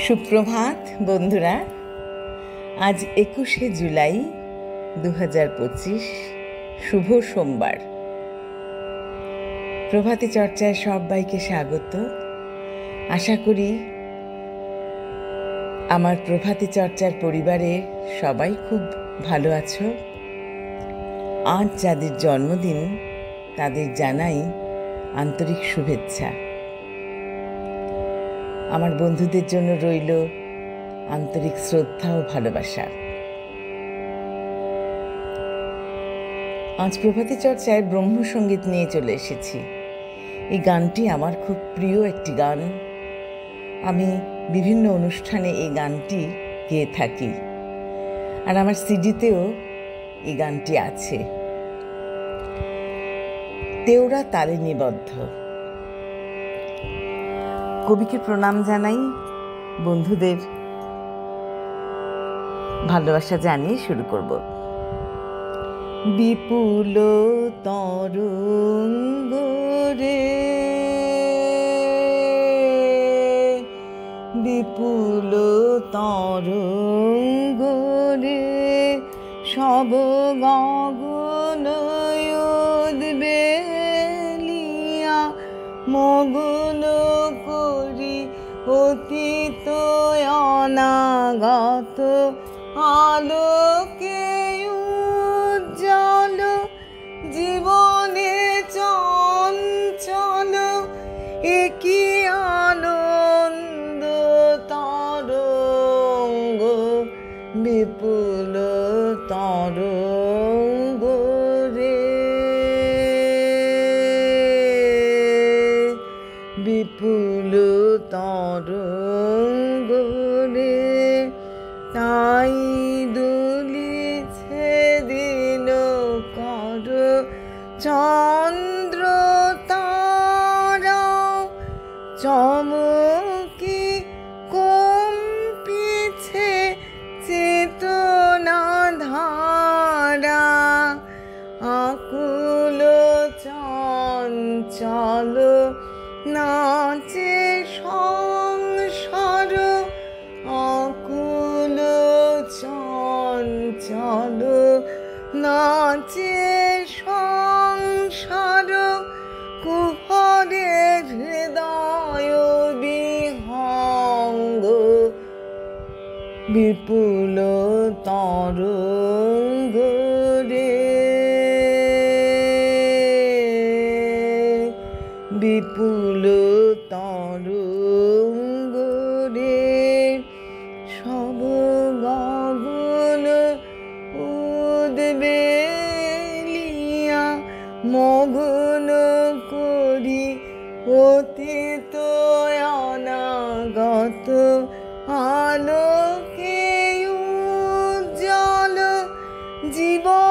সুপ্রভাত বন্ধুরা। আজ 21শে জুলাই 2025, শুভ সোমবার। প্রভাতী চর্চায় সবাইকে স্বাগত। আশা করি আমার প্রভাতী চর্চার পরিবারে সবাই খুব ভালো আছো। আজ যাদের জন্মদিন তাদের জানাই আন্তরিক শুভেচ্ছা। আমার বন্ধুদের জন্য রইল আন্তরিক শ্রদ্ধা ও ভালোবাসা। আজ প্রভাতী চর্চায় ব্রহ্মসঙ্গীত নিয়ে চলে এসেছি। এই গানটি আমার খুব প্রিয় একটি গান। আমি বিভিন্ন অনুষ্ঠানে এই গানটি গেয়ে থাকি, আর আমার সিডিতেও এই গানটি আছে। তেওড়া তালে নিবদ্ধ। কবিকে প্রণাম জানাই, বন্ধুদের ভালোবাসা জানিয়ে শুরু করব। বিপুল তরঙ্গ রে, বিপুল তরঙ্গ রে, সব গগন উদ্বেলিয়া মগ্ন করি অতীত অনাগত আলোকে উজ্জ্বল জীবনে চঞ্চল একই আনন্দ তরঙ্গ, বিপুল তরঙ্গ রে, বিপুল তরঙ্গ রে। তাই দুলিছে দিন কর চন্দ্র তারা, চমকি কম্পিছে চেতনা ধারা, আকুল চঞ্চল নাচে সংসার, আকুল চঞ্চল নাচে সংসার, কুহরে হৃদয় বিহঙ্গ, বিপুল তরঙ্গ রে, বিপুল তরঙ্গ রে, সব গগন উদ্বেলিয়া মগ্ন করি অতীত অনাগত আলোকে উজ্জ্বল জীবন